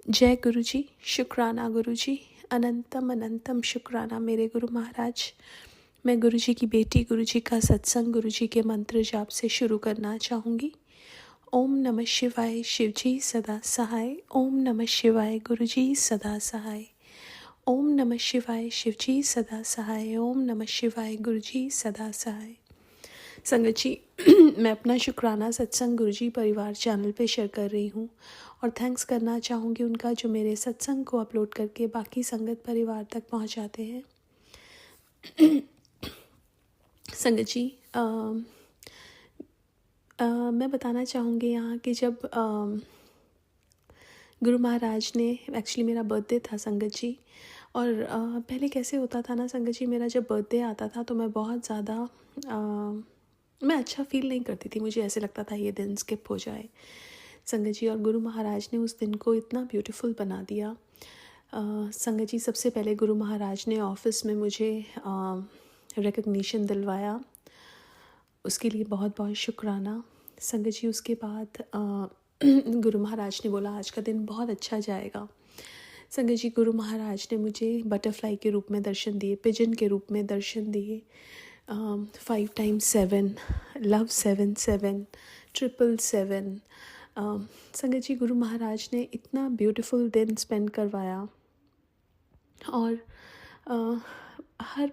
जय गुरु जी, शुक्राना गुरु जी, अनंतम अनंतम शुक्राना मेरे गुरु महाराज। मैं गुरु जी की बेटी गुरु जी का सत्संग गुरु जी के मंत्र जाप से शुरू करना चाहूँगी। ओम नमः शिवाय, शिव जी सदा सहाय। ओम नमः शिवाय, गुरु जी सदा सहाय। ओम नमः शिवाय, शिव जी सदा सहाय। ओम नमः शिवाय, गुरु जी सदा सहाय। संगत जी, मैं अपना शुक्राना सत्संग गुरुजी परिवार चैनल पे शेयर कर रही हूँ और थैंक्स करना चाहूँगी उनका जो मेरे सत्संग को अपलोड करके बाकी संगत परिवार तक पहुँचाते हैं। संगत जी, मैं बताना चाहूँगी यहाँ कि जब गुरु महाराज ने, एक्चुअली मेरा बर्थडे था संगत जी, और पहले कैसे होता था ना संगत जी, मेरा जब बर्थडे आता था तो मैं बहुत ज़्यादा मैं अच्छा फील नहीं करती थी। मुझे ऐसे लगता था ये दिन स्किप हो जाए संगत जी, और गुरु महाराज ने उस दिन को इतना ब्यूटीफुल बना दिया। संगत जी, सबसे पहले गुरु महाराज ने ऑफिस में मुझे रिकग्निशन दिलवाया, उसके लिए बहुत बहुत शुक्राना संगत जी। उसके बाद गुरु महाराज ने बोला आज का दिन बहुत अच्छा जाएगा। संगत जी, गुरु महाराज ने मुझे बटरफ्लाई के रूप में दर्शन दिए, पिजन के रूप में दर्शन दिए। 5 times 7, लव 7 7, 777। संगत जी, गुरु महाराज ने इतना ब्यूटीफुल दिन स्पेंड करवाया और हर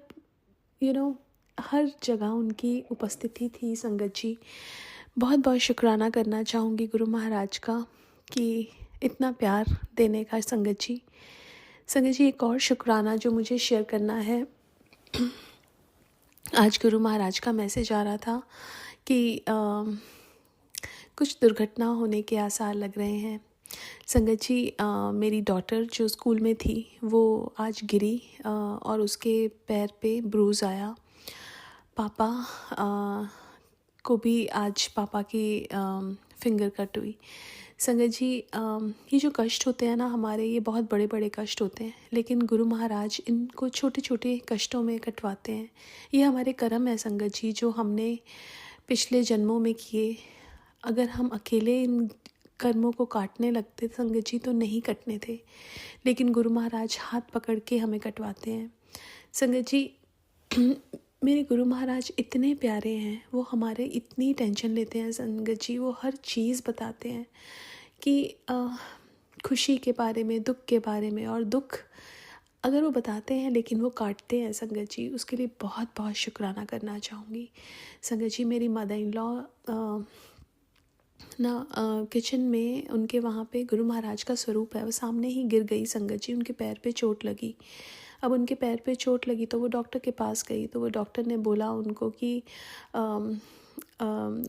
हर जगह उनकी उपस्थिति थी संगत जी। बहुत बहुत शुक्राना करना चाहूँगी गुरु महाराज का कि इतना प्यार देने का संगत जी। संगत जी, एक और शुक्राना जो मुझे शेयर करना है। आज गुरु महाराज का मैसेज आ रहा था कि कुछ दुर्घटना होने के आसार लग रहे हैं। संगत जी, मेरी डॉटर जो स्कूल में थी वो आज गिरी और उसके पैर पे ब्रूज आया। पापा को भी आज पापा की फिंगर कट हुई। संगत जी, ये जो कष्ट होते हैं ना हमारे, ये बहुत बड़े बड़े कष्ट होते हैं, लेकिन गुरु महाराज इनको छोटे छोटे कष्टों में कटवाते हैं। ये हमारे कर्म है संगत जी, जो हमने पिछले जन्मों में किए। अगर हम अकेले इन कर्मों को काटने लगते संगत जी तो नहीं कटने थे, लेकिन गुरु महाराज हाथ पकड़ के हमें कटवाते हैं। संगत जी, मेरे गुरु महाराज इतने प्यारे हैं, वो हमारे इतनी टेंशन लेते हैं संगत जी। वो हर चीज़ बताते हैं कि खुशी के बारे में, दुख के बारे में, और दुख अगर वो बताते हैं लेकिन वो काटते हैं संगत जी, उसके लिए बहुत बहुत शुक्राना करना चाहूँगी संगत जी। मेरी मदर इन लॉ किचन में, उनके वहाँ पे गुरु महाराज का स्वरूप है, वो सामने ही गिर गई संगत जी, उनके पैर पे चोट लगी। अब उनके पैर पे चोट लगी तो वो डॉक्टर के पास गई, तो वो डॉक्टर ने बोला उनको कि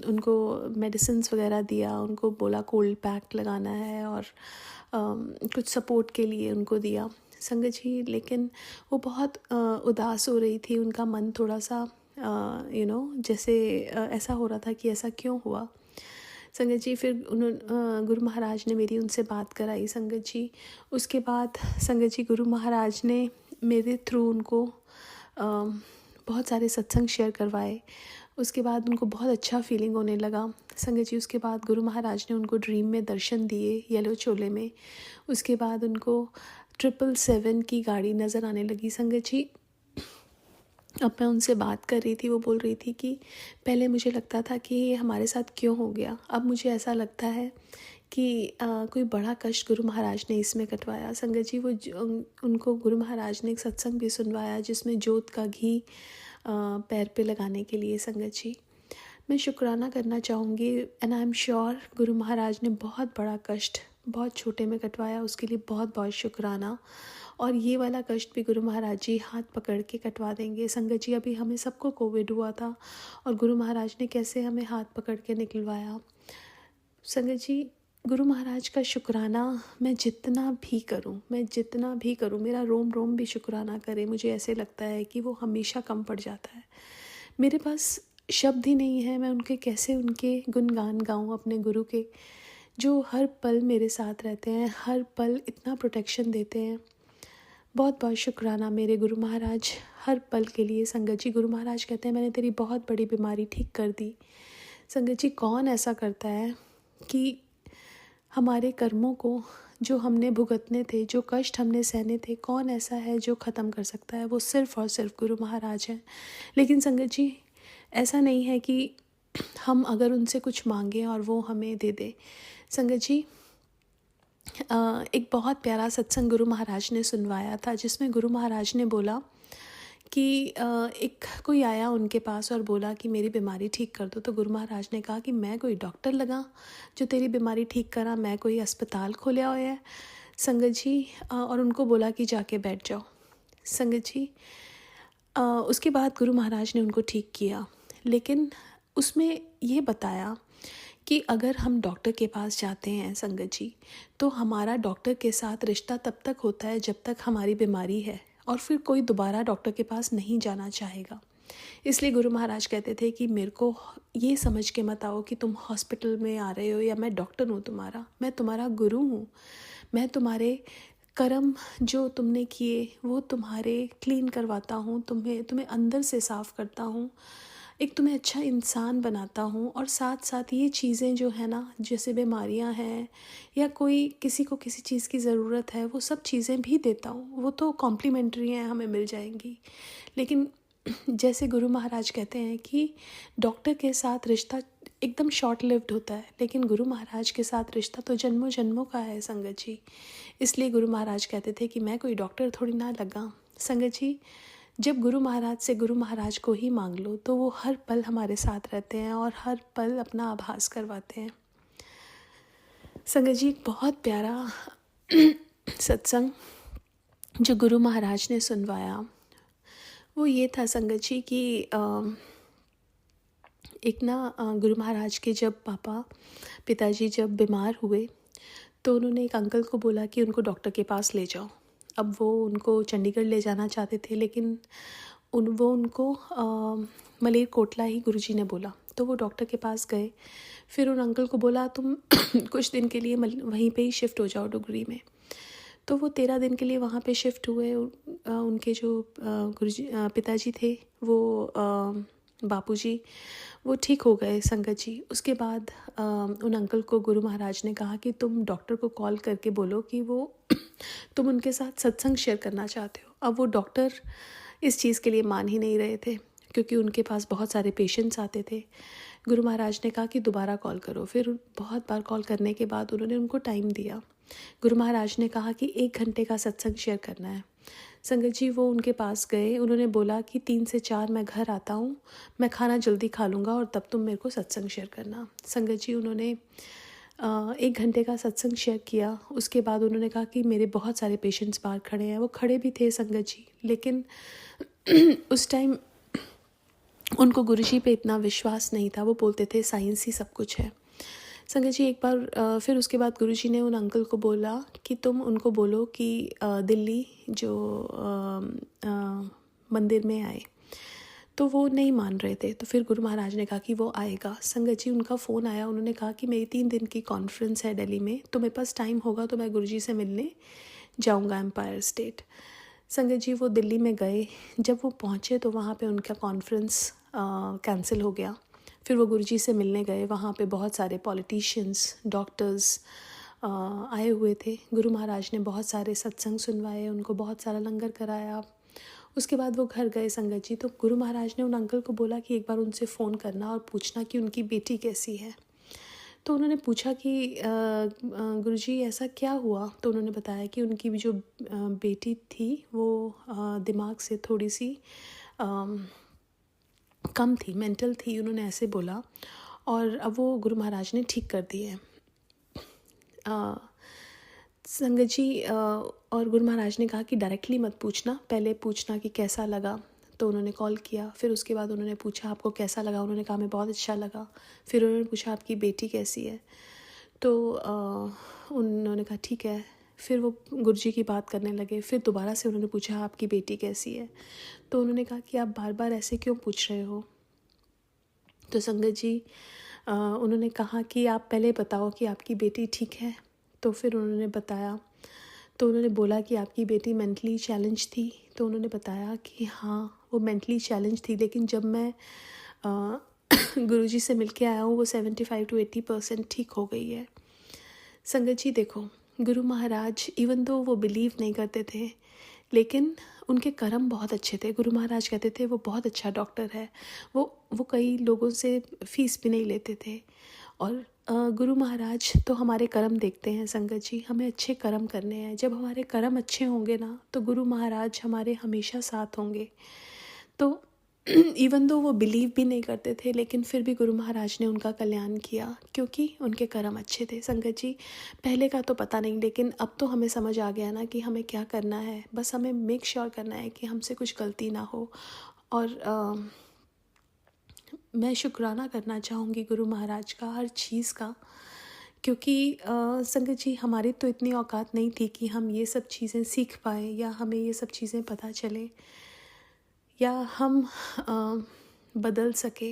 उनको मेडिसिन्स वगैरह दिया, उनको बोला कोल्ड पैक लगाना है और कुछ सपोर्ट के लिए उनको दिया संगत जी। लेकिन वो बहुत उदास हो रही थी, उनका मन थोड़ा सा जैसे ऐसा हो रहा था कि ऐसा क्यों हुआ संगत जी। फिर गुरु महाराज ने मेरी उनसे बात कराई संगत जी। उसके बाद संगत जी, गुरु महाराज ने मेरे थ्रू उनको बहुत सारे सत्संग शेयर करवाए। उसके बाद उनको बहुत अच्छा फीलिंग होने लगा संगत जी। उसके बाद गुरु महाराज ने उनको ड्रीम में दर्शन दिए येलो चोले में। उसके बाद उनको 777 की गाड़ी नज़र आने लगी संगत जी। अब मैं उनसे बात कर रही थी, वो बोल रही थी कि पहले मुझे लगता था कि ये हमारे साथ क्यों हो गया, अब मुझे ऐसा लगता है कि कोई बड़ा कष्ट गुरु महाराज ने इसमें कटवाया संगत जी। वो उनको गुरु महाराज ने एक सत्संग भी सुनवाया जिसमें जोत का घी पैर पे लगाने के लिए संगत जी। मैं शुक्राना करना चाहूँगी and I am sure Guru Maharaj ने बहुत बड़ा कष्ट बहुत छोटे में कटवाया, उसके लिए बहुत बहुत शुक्राना। और ये वाला कष्ट भी गुरु महाराज जी हाथ पकड़ के कटवा देंगे संगत जी। अभी हमें सबको कोविड हुआ था और गुरु महाराज ने कैसे हमें हाथ पकड़ के निकलवाया संगत जी। गुरु महाराज का शुक्राना मैं जितना भी करूं, मेरा रोम रोम भी शुक्राना करे, मुझे ऐसे लगता है कि वो हमेशा कम पड़ जाता है। मेरे पास शब्द ही नहीं है, मैं उनके कैसे उनके गुणगान गाऊं अपने गुरु के, जो हर पल मेरे साथ रहते हैं, हर पल इतना प्रोटेक्शन देते हैं। बहुत बहुत शुक्राना मेरे गुरु महाराज हर पल के लिए संगत जी। गुरु महाराज कहते हैं मैंने तेरी बहुत बड़ी बीमारी ठीक कर दी संगत जी। कौन ऐसा करता है कि हमारे कर्मों को जो हमने भुगतने थे, जो कष्ट हमने सहने थे, कौन ऐसा है जो ख़त्म कर सकता है? वो सिर्फ़ और सिर्फ़ गुरु महाराज हैं। लेकिन संगत जी, ऐसा नहीं है कि हम अगर उनसे कुछ मांगें और वो हमें दे दे। संगत जी, एक बहुत प्यारा सत्संग गुरु महाराज ने सुनवाया था, जिसमें गुरु महाराज ने बोला कि एक कोई आया उनके पास और बोला कि मेरी बीमारी ठीक कर दो। तो गुरु महाराज ने कहा कि मैं कोई डॉक्टर लगा जो तेरी बीमारी ठीक करा, मैं कोई अस्पताल खोलिया होया है संगत जी। और उनको बोला कि जाके बैठ जाओ। संगत जी, उसके बाद गुरु महाराज ने उनको ठीक किया, लेकिन उसमें ये बताया कि अगर हम डॉक्टर के पास जाते हैं संगत जी, तो हमारा डॉक्टर के साथ रिश्ता तब तक होता है जब तक हमारी बीमारी है, और फिर कोई दोबारा डॉक्टर के पास नहीं जाना चाहेगा। इसलिए गुरु महाराज कहते थे कि मेरे को ये समझ के मत आओ कि तुम हॉस्पिटल में आ रहे हो या मैं डॉक्टर हूँ तुम्हारा, मैं तुम्हारा गुरु हूँ। मैं तुम्हारे कर्म जो तुमने किए वो तुम्हारे क्लीन करवाता हूँ, तुम्हें अंदर से साफ़ करता हूँ, एक तुम्हें अच्छा इंसान बनाता हूँ। और साथ साथ ये चीज़ें जो है ना, जैसे बीमारियाँ हैं या कोई किसी को किसी चीज़ की ज़रूरत है, वो सब चीज़ें भी देता हूँ। वो तो कॉम्प्लीमेंट्री हैं, हमें मिल जाएंगी। लेकिन जैसे गुरु महाराज कहते हैं कि डॉक्टर के साथ रिश्ता एकदम शॉर्ट लिव्ड होता है, लेकिन गुरु महाराज के साथ रिश्ता तो जन्मों जन्मों का है संगत जी। इसलिए गुरु महाराज कहते थे कि मैं कोई डॉक्टर थोड़ी ना लगा। संगत जी, जब गुरु महाराज से गुरु महाराज को ही मांग लो तो वो हर पल हमारे साथ रहते हैं और हर पल अपना आभास करवाते हैं। संगत जी, एक बहुत प्यारा सत्संग जो गुरु महाराज ने सुनवाया वो ये था संगत जी कि एक ना गुरु महाराज के जब पिताजी जब बीमार हुए तो उन्होंने एक अंकल को बोला कि उनको डॉक्टर के पास ले जाओ। अब वो उनको चंडीगढ़ ले जाना चाहते थे, लेकिन वो उनको मलेरकोटला ही गुरुजी ने बोला। तो वो डॉक्टर के पास गए। फिर उन अंकल को बोला तुम कुछ दिन के लिए वहीं पे ही शिफ्ट हो जाओ डुगरी में। तो वो 13 दिन के लिए वहाँ पे शिफ्ट हुए। उनके जो गुरुजी पिताजी थे वो बापूजी वो ठीक हो गए संगत जी। उसके बाद उन अंकल को गुरु महाराज ने कहा कि तुम डॉक्टर को कॉल करके बोलो कि वो तुम उनके साथ सत्संग शेयर करना चाहते हो। अब वो डॉक्टर इस चीज़ के लिए मान ही नहीं रहे थे, क्योंकि उनके पास बहुत सारे पेशेंट्स आते थे। गुरु महाराज ने कहा कि दोबारा कॉल करो। फिर बहुत बार कॉल करने के बाद उन्होंने उनको टाइम दिया। गुरु महाराज ने कहा कि 1 घंटे का सत्संग शेयर करना है। संगत जी, वो उनके पास गए। उन्होंने बोला कि 3 से 4 मैं घर आता हूँ, मैं खाना जल्दी खा लूँगा और तब तुम मेरे को सत्संग शेयर करना। संगत जी, उन्होंने 1 घंटे का सत्संग शेयर किया। उसके बाद उन्होंने कहा कि मेरे बहुत सारे पेशेंट्स बाहर खड़े हैं। वो खड़े भी थे संगत जी, लेकिन उस टाइम उनको गुरुजी पे इतना विश्वास नहीं था। वो बोलते थे साइंस ही सब कुछ है। संगत जी, एक बार फिर उसके बाद गुरुजी ने उन अंकल को बोला कि तुम उनको बोलो कि दिल्ली जो मंदिर में आए। तो वो नहीं मान रहे थे। तो फिर गुरु महाराज ने कहा कि वो आएगा। संगत जी, उनका फ़ोन आया। उन्होंने कहा कि मेरी 3 दिन की कॉन्फ्रेंस है दिल्ली में, तो मेरे पास टाइम होगा तो मैं गुरुजी से मिलने जाऊंगा एम्पायर स्टेट। संगत जी, वो दिल्ली में गए। जब वो पहुँचे तो वहाँ पे उनका कॉन्फ्रेंस कैंसिल हो गया। फिर वो गुरुजी से मिलने गए। वहाँ पे बहुत सारे पॉलिटिशियंस, डॉक्टर्स आए हुए थे। गुरु महाराज ने बहुत सारे सत्संग सुनवाए, उनको बहुत सारा लंगर कराया। उसके बाद वो घर गए संगत जी। तो गुरु महाराज ने उन अंकल को बोला कि एक बार उनसे फ़ोन करना और पूछना कि उनकी बेटी कैसी है। तो उन्होंने पूछा कि गुरुजी ऐसा क्या हुआ। तो उन्होंने बताया कि उनकी जो बेटी थी वो दिमाग से थोड़ी सी कम थी, मेंटल थी, उन्होंने ऐसे बोला। और अब वो गुरु महाराज ने ठीक कर दिए संगत जी। और गुरु महाराज ने कहा कि डायरेक्टली मत पूछना, पहले पूछना कि कैसा लगा। तो उन्होंने कॉल किया। फिर उसके बाद उन्होंने पूछा आपको कैसा लगा। उन्होंने कहा मैं बहुत अच्छा लगा। फिर उन्होंने पूछा आपकी बेटी कैसी है। तो उन्होंने कहा ठीक है। फिर वो गुरुजी की बात करने लगे। फिर दोबारा से उन्होंने पूछा आपकी बेटी कैसी है। तो उन्होंने कहा कि आप बार बार ऐसे क्यों पूछ रहे हो। तो संगत जी, उन्होंने कहा कि आप पहले बताओ कि आपकी बेटी ठीक है। तो फिर उन्होंने बताया। तो उन्होंने बोला कि आपकी बेटी मेंटली चैलेंज थी। तो उन्होंने बताया कि हाँ, वो मेंटली चैलेंज थी, लेकिन जब मैं गुरुजी से मिलके आया हूँ वो 75 to 80% ठीक हो गई है। संगत जी देखो, गुरु महाराज इवन दो वो बिलीव नहीं करते थे, लेकिन उनके कर्म बहुत अच्छे थे। गुरु महाराज कहते थे वो बहुत अच्छा डॉक्टर है। वो कई लोगों से फ़ीस भी नहीं लेते थे। और गुरु महाराज तो हमारे कर्म देखते हैं संगत जी, हमें अच्छे कर्म करने हैं। जब हमारे कर्म अच्छे होंगे ना, तो गुरु महाराज हमारे हमेशा साथ होंगे। तो इवन दो वो बिलीव भी नहीं करते थे, लेकिन फिर भी गुरु महाराज ने उनका कल्याण किया, क्योंकि उनके कर्म अच्छे थे संगत जी। पहले का तो पता नहीं, लेकिन अब तो हमें समझ आ गया ना कि हमें क्या करना है। बस हमें मेक श्योर करना है कि हमसे कुछ गलती ना हो। और मैं शुक्राना करना चाहूँगी गुरु महाराज का हर चीज़ का, क्योंकि संगत जी हमारी तो इतनी औकात नहीं थी कि हम ये सब चीज़ें सीख पाएँ, या हमें ये सब चीज़ें पता चले, या हम बदल सके।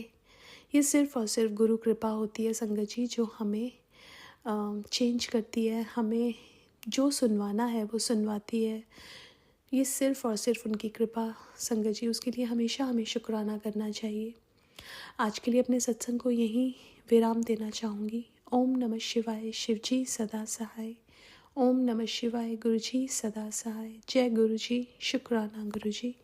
ये सिर्फ़ और सिर्फ गुरु कृपा होती है संगत जी, जो हमें चेंज करती है, हमें जो सुनवाना है वो सुनवाती है। ये सिर्फ़ और सिर्फ उनकी कृपा संगत जी, उसके लिए हमेशा हमें शुक्राना करना चाहिए। आज के लिए अपने सत्संग को यहीं विराम देना चाहूँगी। ओम नमः शिवाय, शिव जी सदा सहाय। ओम नमः शिवाय, गुरु जी सदा सहाय। जय गुरु जी, शुक्राना गुरु जी।